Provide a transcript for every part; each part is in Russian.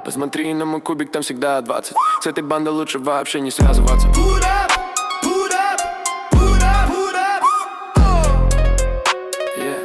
Посмотри на мой кубик, там всегда 20. С этой бандой лучше вообще не связываться. Put up, put up, put up, put up. Oh. Yeah.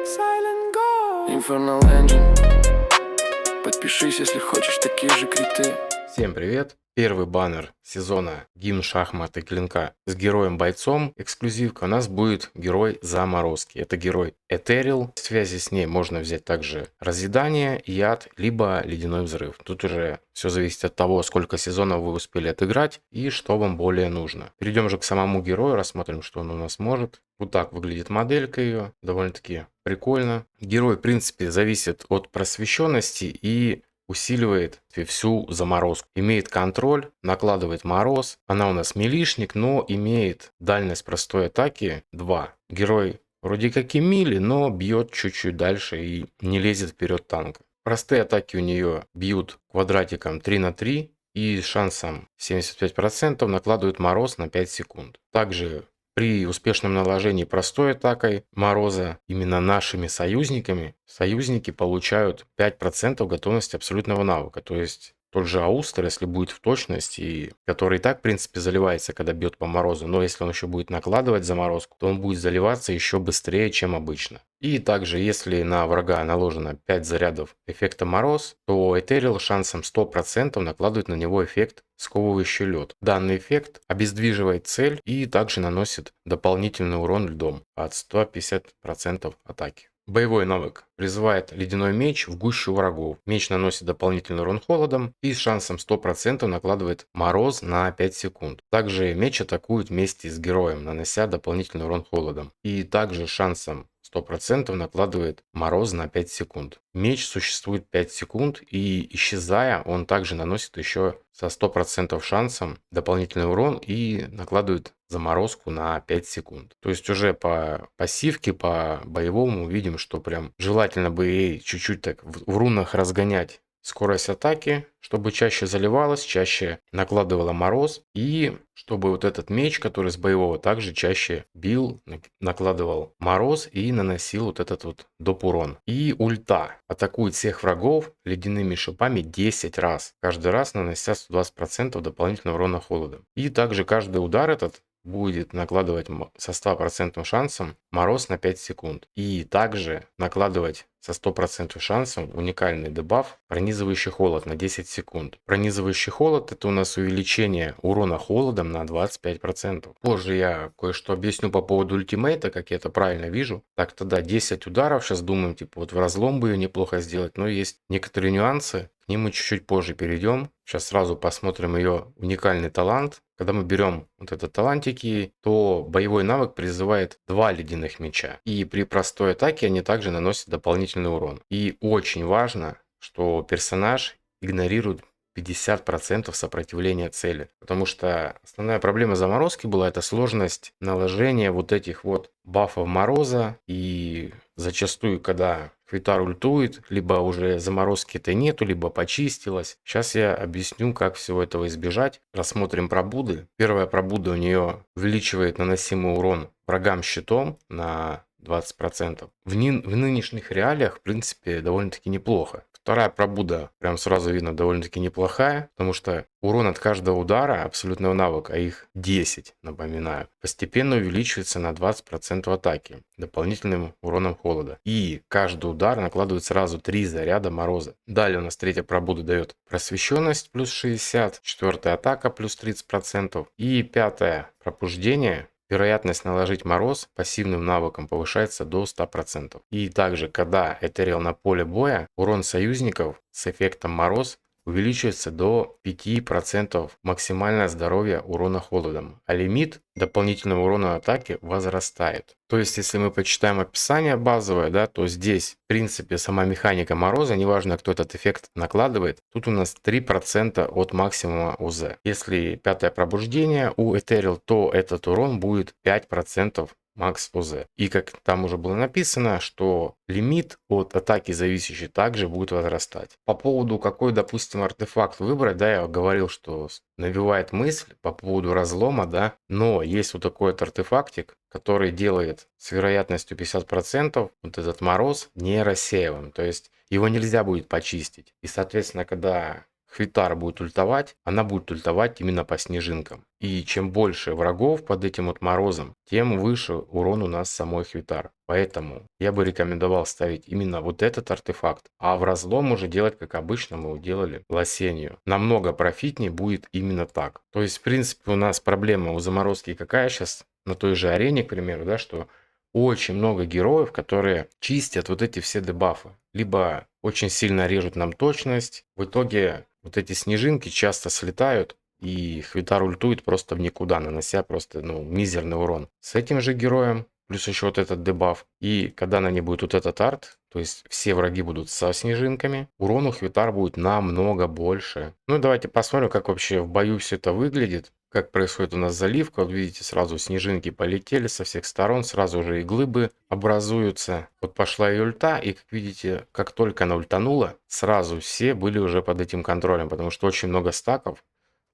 Silent Go. Infernal Engine. Подпишись, если хочешь такие же криты. Всем привет! Первый баннер сезона гимн шахмат и клинка с героем-бойцом. Эксклюзивка у нас будет герой заморозки. Это герой Этерил. В связи с ней можно взять также разъедание, яд, либо ледяной взрыв. Тут уже все зависит от того, сколько сезонов вы успели отыграть и что вам более нужно. Перейдем же к самому герою, рассмотрим, что он у нас может. Вот так выглядит моделька ее. Довольно-таки прикольно. Герой, в принципе, зависит от просвещенности и усиливает всю заморозку. Имеет контроль, накладывает мороз. Она у нас милишник, но имеет дальность простой атаки 2. Герой вроде как и мили, но бьет чуть-чуть дальше и не лезет вперед танка. Простые атаки у нее бьют квадратиком 3 на 3 и с шансом 75% накладывают мороз на 5 секунд. Также при успешном наложении простой атакой мороза именно нашими союзниками, союзники получают 5% готовности абсолютного навыка. То есть тот же Аустер, если будет в точности, который и так, в принципе, заливается, когда бьет по морозу, но если он еще будет накладывать заморозку, то он будет заливаться еще быстрее, чем обычно. И также, если на врага наложено 5 зарядов эффекта мороз, то Этерил шансом 100% накладывает на него эффект сковывающий лед. Данный эффект обездвиживает цель и также наносит дополнительный урон льдом от 150% атаки. Боевой навык призывает ледяной меч в гущу врагов. Меч наносит дополнительный урон холодом и с шансом 100% накладывает мороз на 5 секунд. Также меч атакует вместе с героем, нанося дополнительный урон холодом. И также с шансом 100% накладывает мороз на 5 секунд. Меч существует 5 секунд и исчезая, он также наносит еще со 100% шансом дополнительный урон и накладывает заморозку на 5 секунд. То есть уже по пассивке, по боевому видим, что прям желательно бы ей чуть-чуть так в рунах разгонять скорость атаки, чтобы чаще заливалась, чаще накладывала мороз, и чтобы вот этот меч, который с боевого, также чаще бил, накладывал мороз и наносил вот этот вот доп. Урон. И ульта атакует всех врагов ледяными шипами 10 раз, каждый раз нанося 120% дополнительного урона холодом. И также каждый удар этот будет накладывать со 100% шансом мороз на 5 секунд. И также накладывать со 100% шансом уникальный дебаф пронизывающий холод на 10 секунд. Пронизывающий холод — это у нас увеличение урона холодом на 25%. Позже я кое-что объясню по поводу ультимейта, как я это правильно вижу. Так, тогда 10 ударов. Сейчас думаем, типа вот в разлом бы ее неплохо сделать, но есть некоторые нюансы. К ним мы чуть-чуть позже перейдем. Сейчас сразу посмотрим ее уникальный талант. Когда мы берем вот этот талантики, то боевой навык призывает 2 ледяных меча. И при простой атаке они также наносят дополнительный урон. И очень важно, что персонаж игнорирует 50% сопротивления цели. Потому что основная проблема заморозки была это сложность наложения вот этих вот бафов мороза. И зачастую, когда Хвитар ультует, либо уже заморозки-то нету, либо почистилась. Сейчас я объясню, как всего этого избежать. Рассмотрим пробуды. Первая пробуда у нее увеличивает наносимый урон врагам щитом на 20%. В нынешних реалиях, в принципе, довольно-таки неплохо. Вторая пробуда, прям сразу видно, довольно-таки неплохая, потому что урон от каждого удара абсолютного навыка, а их 10, напоминаю, постепенно увеличивается на 20% атаки, дополнительным уроном холода. И каждый удар накладывает сразу 3 заряда мороза. Далее у нас третья пробуда дает просвещенность плюс 60, четвертая атака плюс 30% и пятое пробуждение. Вероятность наложить мороз пассивным навыком повышается до 100%. И также, когда Этерил на поле боя, урон союзников с эффектом мороз увеличивается до 5% максимальное здоровье урона холодом, а лимит дополнительного урона атаки возрастает. То есть, если мы почитаем описание базовое, да, то здесь, в принципе, сама механика мороза, неважно, кто этот эффект накладывает, тут у нас 3% от максимума УЗ. Если пятое пробуждение у Этерил, то этот урон будет 5% Макс ОЗ. И как там уже было написано, что лимит от атаки зависящий также будет возрастать. По поводу какой, допустим, артефакт выбрать, да, я говорил, что навевает мысль по поводу разлома, да, но есть вот такой вот артефактик, который делает с вероятностью 50% вот этот мороз не рассеиваем, то есть его нельзя будет почистить. И, соответственно, когда Хвитар будет ультовать, она будет ультовать именно по снежинкам. И чем больше врагов под этим вот морозом, тем выше урон у нас самой Хвитар. Поэтому я бы рекомендовал ставить именно вот этот артефакт, а в разлом уже делать, как обычно мы делали, лосенью. Намного профитнее будет именно так. То есть, в принципе, у нас проблема у заморозки какая сейчас на той же арене, к примеру, да, что очень много героев, которые чистят вот эти все дебафы. Либо очень сильно режут нам точность. В итоге вот эти снежинки часто слетают, и Хвитар ультует просто в никуда, нанося просто мизерный урон. С этим же героем, плюс еще вот этот дебаф. И когда на ней будет вот этот арт, то есть все враги будут со снежинками, урон у Хвитар будет намного больше. Ну и давайте посмотрим, как вообще в бою все это выглядит. Как происходит у нас заливка. Вот видите, сразу снежинки полетели со всех сторон, сразу же и глыбы образуются. Вот пошла и ульта, и как видите, как только она ультанула, сразу все были уже под этим контролем, потому что очень много стаков,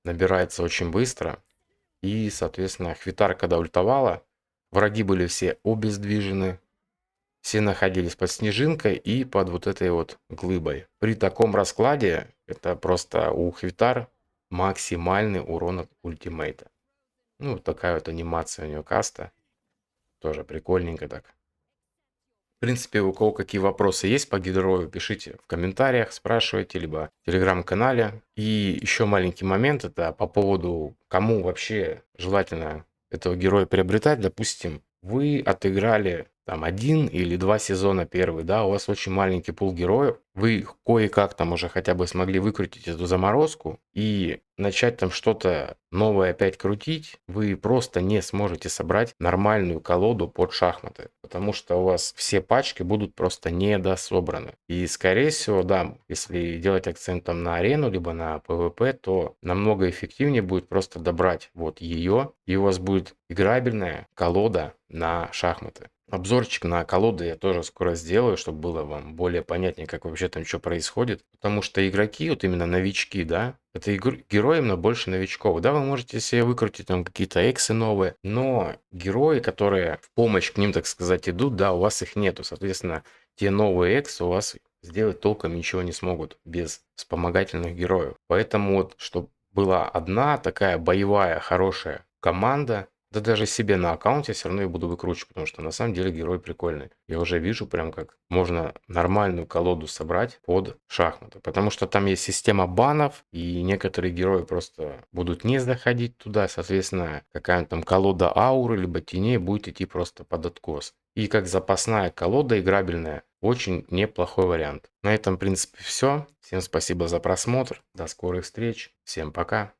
набирается очень быстро. И, соответственно, Хвитар, когда ультовала, враги были все обездвижены, все находились под снежинкой и под вот этой вот глыбой. При таком раскладе это просто у Хвитар максимальный урон от ультимейта. Ну, вот такая вот анимация у нее каста. Тоже прикольненько так. В принципе, у кого какие вопросы есть по герою, пишите в комментариях, спрашивайте, либо в телеграм-канале. И еще маленький момент, это по поводу, кому вообще желательно этого героя приобретать. Допустим, вы отыграли там 1 или 2 сезона первый, да, у вас очень маленький пул героев, вы кое-как там уже хотя бы смогли выкрутить эту заморозку и начать там что-то новое опять крутить, вы просто не сможете собрать нормальную колоду под шахматы, потому что у вас все пачки будут просто недособраны. И скорее всего, да, если делать акцент там на арену, либо на PvP, то намного эффективнее будет просто добрать вот ее, и у вас будет играбельная колода на шахматы. Обзорчик на колоды я тоже скоро сделаю, чтобы было вам более понятнее, как вообще там что происходит. Потому что игроки, вот именно новички, да, это герои именно больше новичков. Да, вы можете себе выкрутить там какие-то эксы новые, но герои, которые в помощь к ним, так сказать, идут, да, у вас их нету. Соответственно, те новые эксы у вас сделать толком ничего не смогут без вспомогательных героев. Поэтому вот, чтобы была одна такая боевая хорошая команда, да даже себе на аккаунте все равно я буду выкручивать, потому что на самом деле герой прикольный. Я уже вижу прям как можно нормальную колоду собрать под шахматы. Потому что там есть система банов, и некоторые герои просто будут не заходить туда. Соответственно, какая-нибудь там колода ауры, либо теней будет идти просто под откос. И как запасная колода играбельная, очень неплохой вариант. На этом, в принципе, все. Всем спасибо за просмотр. До скорых встреч. Всем пока.